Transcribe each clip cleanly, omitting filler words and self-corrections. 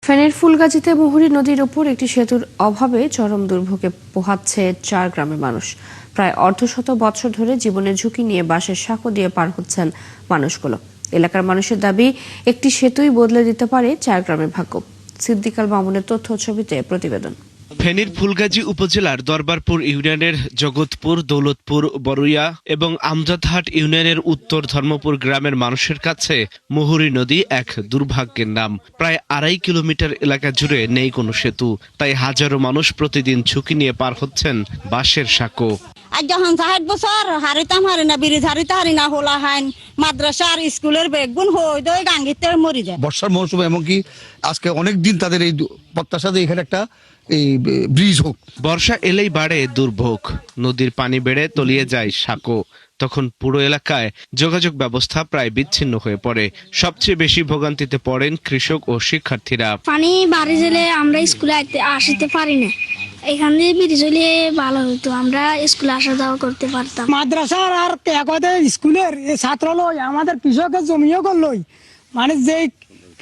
ফেনীর ফুলগাজীতে মুহুরী নদীর ওপর একটি সেতুর অভাবে চরম দুর্ভোগে পোহাচ্ছে 4 গ্রামের মানুষ। প্রায় অর্ধশত বছর ধরে জীবনের ঝুঁকি নিয়ে বাঁশের সাঁকো দিয়ে পার হচ্ছেন মানুষগুলো। এলাকার মানুষের দাবি, একটি সেতুই বদলে দিতে পারে 4 গ্রামের ভাগ্য। সিদ্দিক আল মামুনের তথ্য ছবিতে প্রতিবেদন। ফেনীর ফুলগাজী উপজেলার দরবারপুর ইউনিয়নের জগৎপুর, দৌলতপুর, বরুইয়া এবং আমজাদহাট ইউনিয়নের উত্তর ধর্মপুর গ্রামের মানুষের কাছে মুহুরী নদী এক দুর্ভাগ্যের নাম। প্রায় 2.5 কিলোমিটার এলাকা জুড়ে নেই কোনো সেতু, তাই হাজারো মানুষ প্রতিদিন ঝুঁকি নিয়ে পার হচ্ছেন বাঁশের সাঁকো। আর যখন 60 বছর হারিতাম হারি না, ব্রিজ হারিতে হারি না, হোলা হাইন মাদ্রাসা আর স্কুলের বেগুন হই দই গাঙ্গিতে মরি যায়। বর্ষার মৌসুমে এমনকি আজকে অনেক দিন তাদের এই প্রত্যাশাতে এখানে একটা এই ব্রিজ হোক। বর্ষা এলেই বাড়ে দুর্ভোগ, নদীর পানি বেড়ে তলিয়ে যায় সাঁকো। তখন পুরো এলাকায় যোগাযোগ ব্যবস্থা প্রায় বিচ্ছিন্ন হয়ে পড়ে। সবচেয়ে বেশি ভোগান্তিতে পড়েন কৃষক ও শিক্ষার্থীরা। পানি বাড়ি গেলে আমরা স্কুলে আসতে পারি না, এখান দিয়ে ব্রিজ হলে ভালো হতো, আমরা স্কুলে আসা যাওয়া করতে পারতাম। মাদ্রাসার আর স্কুলের ছাত্র লই আমাদের কৃষকের জমিও করলই, মানে যে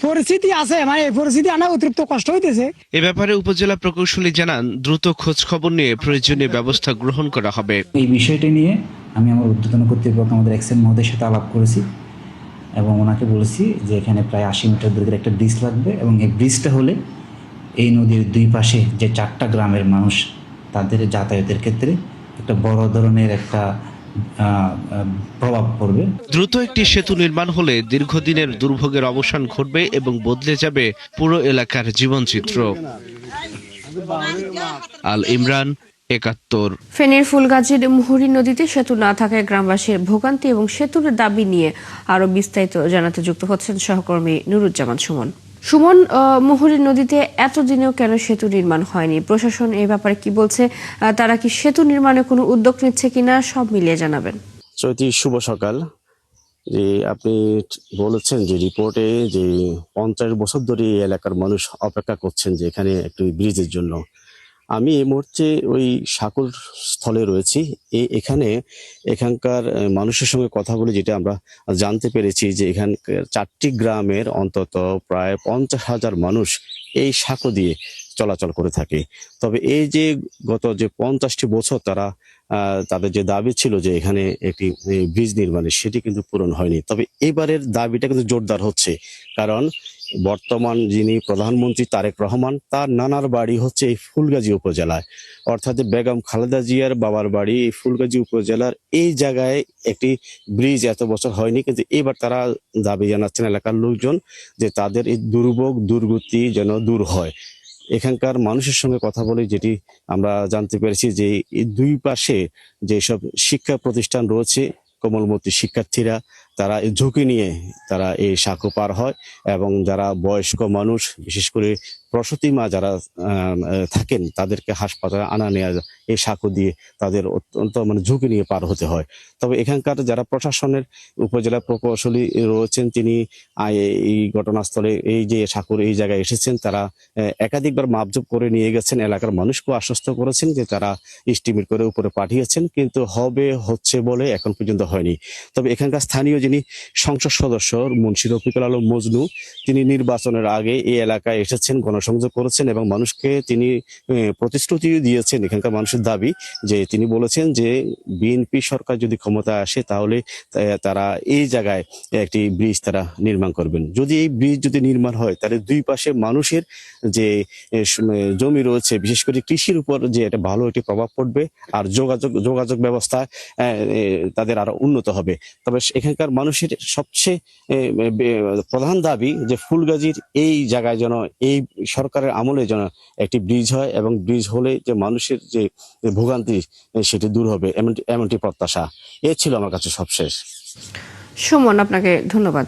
পরিস্থিতি আছে, মানে এই পরিস্থিতি আনা অতিরিক্ত কষ্ট হইতেছে। এ ব্যাপারে উপজেলা প্রকৌশলী জানান, দ্রুত খোঁজ খবর নিয়ে প্রয়োজনীয় ব্যবস্থা গ্রহণ করা হবে। এই বিষয়টি নিয়ে আমি আমার ঊর্ধ্বতন কর্তৃপক্ষ আমাদের এক্সেন মহোদয়ের সাথে আলাপ করেছি এবং ওনাকে বলেছি যে এখানে প্রায় 80 মিটার দূরের একটা ব্রিজ লাগবে এবং এই ব্রিজটা হলে এই নদীর দুই পাশে যে 4টা গ্রামের মানুষ তাদের যাতায়াতের ক্ষেত্রে একটা বড় ধরনের একটা প্রভাব পড়বে। দ্রুত একটি সেতু নির্মাণ হলে দীর্ঘদিনের দুর্ভোগের অবসান ঘটবে এবং বদলে যাবে পুরো এলাকার জীবনচিত্র। আল ইমরান, 71। ফেনীর ফুলগাজীর মুহুরী নদীতে সেতু না থাকায় গ্রামবাসীর ভোগান্তি এবং সেতুর দাবি নিয়ে আরো বিস্তারিত জানাতে যুক্ত হচ্ছেন সহকর্মী নুরুজ্জামান সুমন। সুমন, মুহুরী নদীতে এতদিনেও কেন সেতু নির্মাণ হয়নি? প্রশাসন এই ব্যাপারে কি বলছে? তারা কি সেতু নির্মাণে কোনো উদ্যোগ নিচ্ছে কিনা, সব মিলিয়ে জানাবেন। চৈতি, শুভ সকাল। যে আপনি বলেছেন যে রিপোর্টে যে 50 বছর ধরে এই এলাকার মানুষ অপেক্ষা করছেন যে এখানে একটি ব্রিজের জন্য। আমি এই মুহূর্তে ওই সাঁকোর স্থলে রয়েছি। এখানকার মানুষের সঙ্গে কথা বলে যেটা আমরা জানতে পেরেছি যে এখানকার 4টি গ্রামের অন্তত প্রায় 50,000 মানুষ এই সাঁকো দিয়ে চলাচল করে থাকে। তবে এই যে গত যে 50টি বছর তাদের যে দাবি ছিল যে এখানে একটি ব্রিজ নির্মাণের, সেটি কিন্তু পূরণ হয়নি। তবে এবারের দাবিটা কিন্তু জোরদার হচ্ছে, কারণ বর্তমান যিনি প্রধানমন্ত্রী তারেক রহমান, তার নানার বাড়ি হচ্ছে এই ফুলগাজী উপজেলায়, অর্থাৎ বেগম খালেদা জিয়ার বাবার বাড়ি এই ফুলগাজী উপজেলার এই জায়গায় একটি ব্রিজ এত বছর হয়নি। কিন্তু এবার তারা দাবি জানাচ্ছেন এলাকার লোকজন যে তাদের এই দুর্ভোগ দুর্গতি যেন দূর হয়। এখানকার মানুষের সঙ্গে কথা বলে যেটি আমরা জানতে পেরেছি যে এই দুই পাশে যেসব শিক্ষা প্রতিষ্ঠান রয়েছে, কোমলমতি শিক্ষার্থীরা তারা এই ঝুঁকি নিয়ে তারা এই সাঁকো পার হয় এবং যারা বয়স্ক মানুষ, বিশেষ করে প্রসূতি মা যারা থাকেন, তাদেরকে হাসপাতালে আনা নেওয়া এই সাঁকো দিয়ে তাদের অত্যন্ত ঝুঁকি নিয়ে পার হতে হয়। তবে এখানকার যারা প্রশাসনের উপজেলা প্রকৌশলী রয়েছেন, তিনি এই ঘটনাস্থলে এই যে সাঁকোর এই জায়গায় এসেছেন, তারা একাধিকবার মাপজোপ করে নিয়ে গেছেন, এলাকার মানুষকেও আশ্বস্ত করেছেন যে তারা এস্টিমেট করে উপরে পাঠিয়েছেন, কিন্তু হচ্ছে বলে এখন পর্যন্ত হয়নি। তবে এখানকার স্থানীয় যিনি সংসদ সদস্য মুন্সি রফিকুল আলম মজনু, তিনি নির্বাচনের আগে এই এলাকায় এসেছেন, গণসংযোগ করেছেন এবং মানুষকে তিনি প্রতিশ্রুতি দিয়েছেন। এখানকার মানুষের দাবি যে তিনি বলেছেন যে বিএনপি সরকার যদি ক্ষমতায় আসে তাহলে তারা এই জায়গায় একটি ব্রিজ তারা নির্মাণ করবেন। যদি এই ব্রিজ যদি নির্মাণ হয় তাহলে দুই পাশে মানুষের যে জমি রয়েছে, বিশেষ করে কৃষির উপর যে একটা ভালো একটি প্রভাব পড়বে, আর যোগাযোগ ব্যবস্থা তাদের আরো উন্নত হবে। তবে এখানকার মানুষের সবচেয়ে প্রধান দাবি যে ফুলগাজীর এই জায়গায় যেন এই সরকারের আমলে যেন একটি ব্রিজ হয় এবং ব্রিজ হলে যে মানুষের যে ভোগান্তি সেটি দূর হবে, এমনটি প্রত্যাশা। এ ছিল আমার কাছে সবশেষ। সুমন, আপনাকে ধন্যবাদ।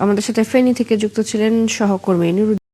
আমাদের সাথে ফেনী থেকে যুক্ত ছিলেন সহকর্মী নুরুজ্জামান।